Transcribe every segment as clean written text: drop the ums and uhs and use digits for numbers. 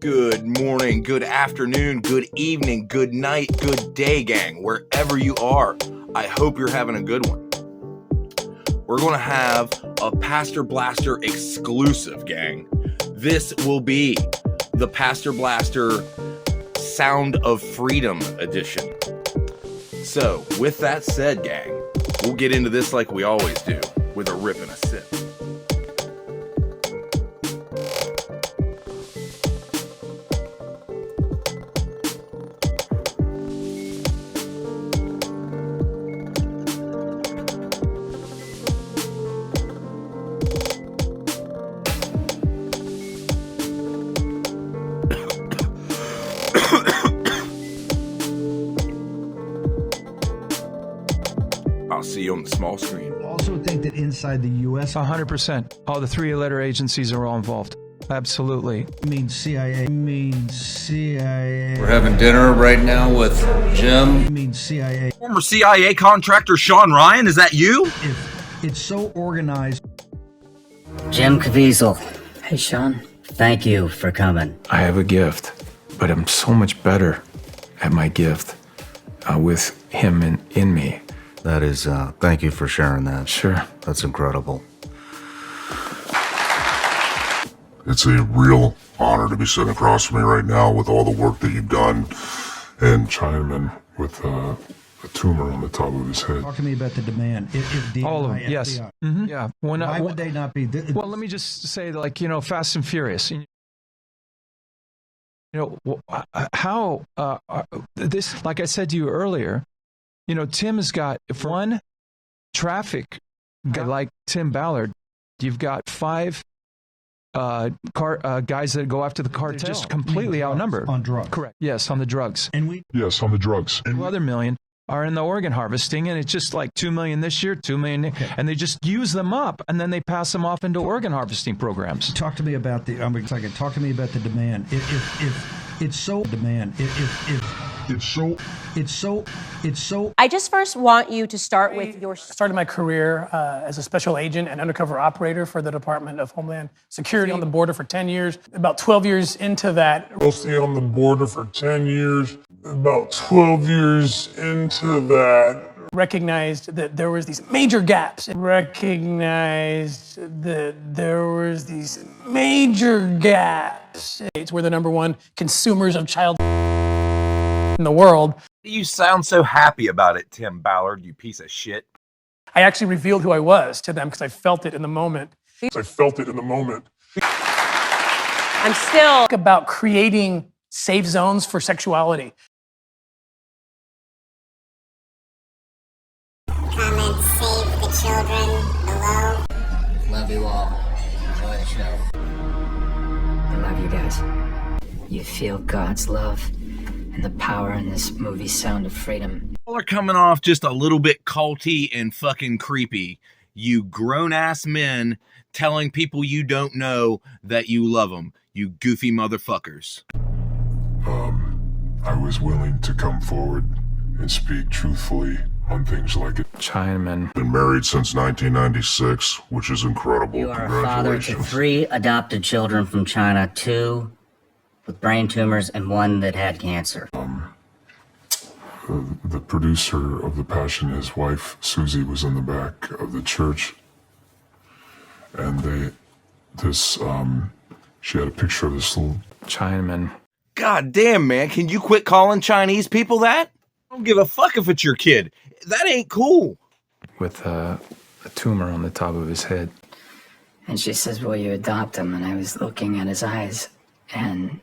Good morning, good afternoon, good evening, good night, good day, gang. Wherever you are, I hope you're having a good one. We're going to have a Pastor Blaster exclusive, gang. This will be the Pastor Blaster Sound of Freedom edition. So, with that said, gang, we'll get into this like we always do, with a rip and a sip. I'll see you on the small screen. I also think that inside the U.S. 100%. All the three-letter agencies are all involved. Absolutely. means CIA. We're having dinner right now with Jim. means CIA. Former CIA contractor Sean Ryan, is that you? If it's so organized. Jim Caviezel. Hey, Sean. Thank you for coming. I have a gift, but I'm so much better at my gift with him in me. That is, thank you for sharing that. Sure. That's incredible. It's a real honor to be sitting across from me right now with all the work that you've done. And Chinaman with a tumor on the top of his head. Talk to me about the demand. If All of them, yes. Mm-hmm. Yeah. Why would they not be? Well, let me just say, like, Fast and Furious. How this, like I said to you earlier, Tim has got, if one traffic guy like Tim Ballard, you've got 5 guys that go after the cartel, just completely outnumbered. On drugs. Correct. Yes, on the drugs. Yes, on the drugs. 2 other million are in the organ harvesting, and it's just like 2 million this year, 2 million, and they just use them up, and then they pass them off into organ harvesting programs. Talk to me about the. Talk to me about the demand. If it's so demand. It's so. I just first want you to start with your. Started my career as a special agent and undercover operator for the Department of Homeland Security on the border for 10 years. About 12 years into that. Mostly on the border for 10 years. About 12 years into that. Recognized that there was these major gaps. We're the number one consumers of child in the world. You sound so happy about it, Tim Ballard, you piece of shit. I actually revealed who I was to them because I felt it in the moment. I'm still About creating safe zones for sexuality. Comment, save the children below. Love you all. Enjoy the show. I love you guys. You feel God's love and the power in this movie, Sound of Freedom. Y'all are coming off just a little bit culty and fucking creepy. You grown-ass men telling people you don't know that you love them. You goofy motherfuckers. I was willing to come forward and speak truthfully on things like it. Chinaman. Been married since 1996, which is incredible. You are a father to 3 adopted children from China, 2 with brain tumors and 1 that had cancer. The producer of The Passion, his wife, Susie, was in the back of the church. And she had a picture of this little Chinaman. God damn, man, can you quit calling Chinese people that? I don't give a fuck if it's your kid. That ain't cool. With a tumor on the top of his head. And she says, will you adopt him? And I was looking at his eyes, and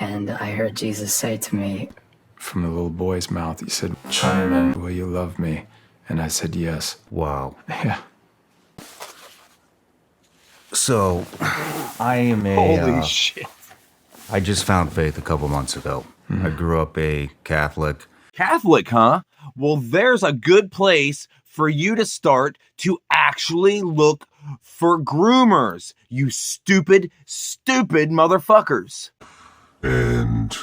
I heard Jesus say to me, From the little boy's mouth, he said, Chinaman, will you love me? And I said, yes. Wow. Yeah. So, I am Holy shit. I just found faith a couple months ago. I grew up a Catholic. Catholic, huh? Well, there's a good place for you to start to actually look for groomers, you stupid, stupid motherfuckers. And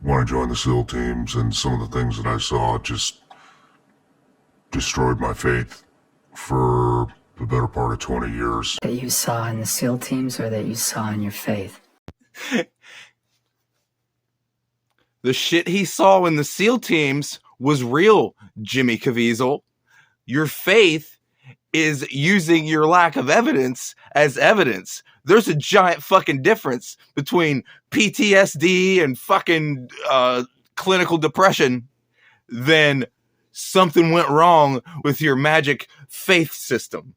when I joined the SEAL teams and some of the things that I saw just destroyed my faith for the better part of 20 years. That you saw in the SEAL teams or that you saw in your faith? The shit he saw in the SEAL teams was real, Jimmy Caviezel. Your faith is using your lack of evidence as evidence. There's a giant fucking difference between PTSD and fucking clinical depression than something went wrong with your magic faith system.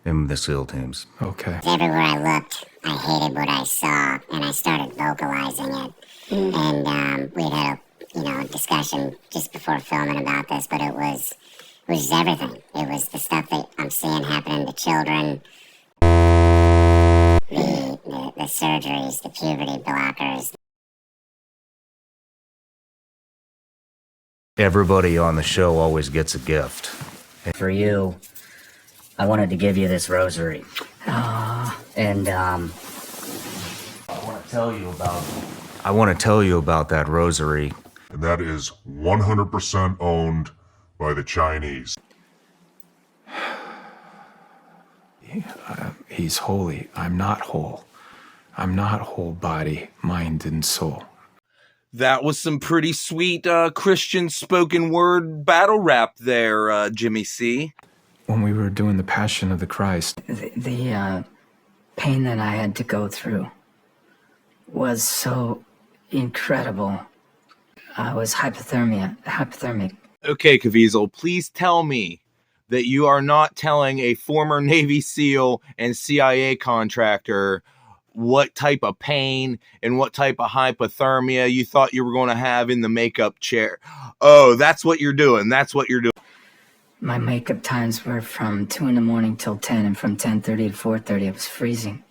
In the SEAL teams. Okay. Everywhere I looked, I hated what I saw, and I started vocalizing it. And we had a discussion just before filming about this, but it was just everything. It was the stuff that I'm seeing happening to children, the surgeries, the puberty blockers. Everybody on the show always gets a gift. For you, I wanted to give you this rosary. And I want to tell you about that rosary. And that is 100% owned by the Chinese. He's holy. I'm not whole. I'm not whole body, mind, and soul. That was some pretty sweet Christian spoken word battle rap there, Jimmy C. When we were doing the Passion of the Christ, the pain that I had to go through was so incredible. I was hypothermic. Okay, Caviezel, please tell me that you are not telling a former Navy SEAL and CIA contractor what type of pain and what type of hypothermia you thought you were going to have in the makeup chair. Oh, that's what you're doing. That's what you're doing. My makeup times were from 2 in the morning till 10, and from 10:30 to 4:30 it was freezing.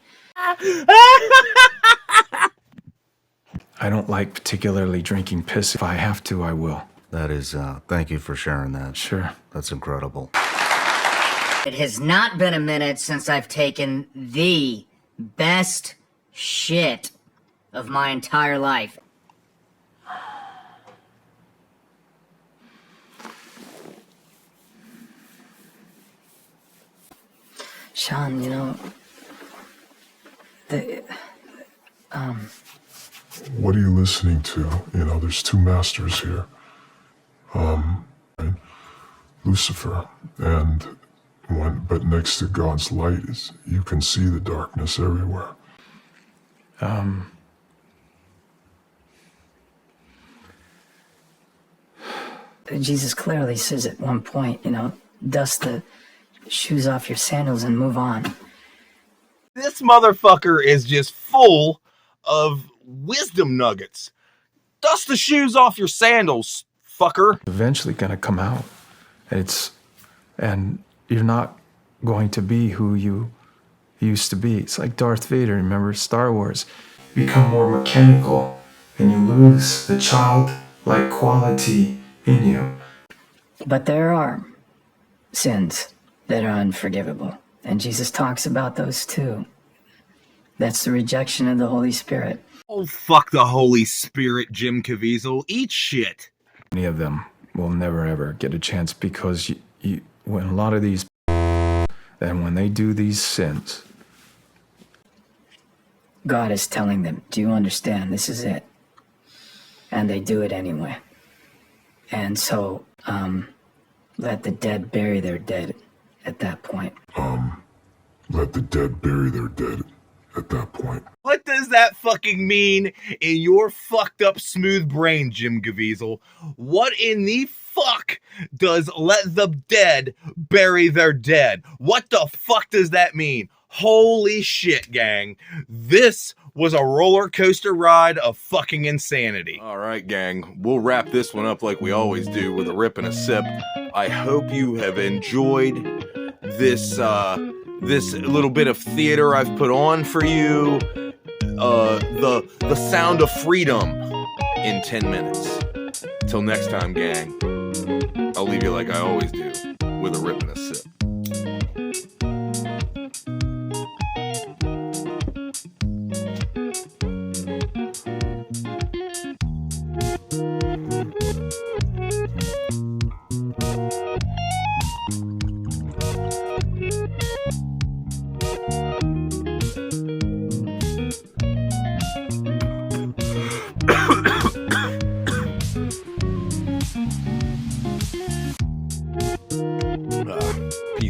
I don't like particularly drinking piss. If I have to, I will. That is, thank you for sharing that. Sure. That's incredible. It has not been a minute since I've taken the best shit of my entire life. Sean, What are you listening to? There's two masters here. Lucifer, but next to God's light is, you can see the darkness everywhere. Jesus clearly says at one point, dust the shoes off your sandals and move on. This motherfucker is just full of wisdom nuggets. Dust the shoes off your sandals, fucker. Eventually going to come out. And you're not going to be who you used to be. It's like Darth Vader, remember Star Wars? You become more mechanical and you lose the childlike quality in you. But there are sins that are unforgivable. And Jesus talks about those too. That's the rejection of the Holy Spirit. Oh, fuck the Holy Spirit, Jim Caviezel. Eat shit. Many of them will never ever get a chance because when a lot of these, then when they do these sins, God is telling them, do you understand? This is it. And they do it anyway. And so, let the dead bury their dead at that point. Let the dead bury their dead at that point. What does that fucking mean in your fucked up smooth brain, Jim Caviezel? What in the fuck does let the dead bury their dead? What the fuck does that mean? Holy shit, gang. This was a roller coaster ride of fucking insanity. All right, gang. We'll wrap this one up like we always do with a rip and a sip. I hope you have enjoyed this little bit of theater I've put on for you. The sound of freedom in 10 minutes. Till next time, gang. I'll leave you like I always do, with a rip and a sip.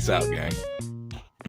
Peace out, gang.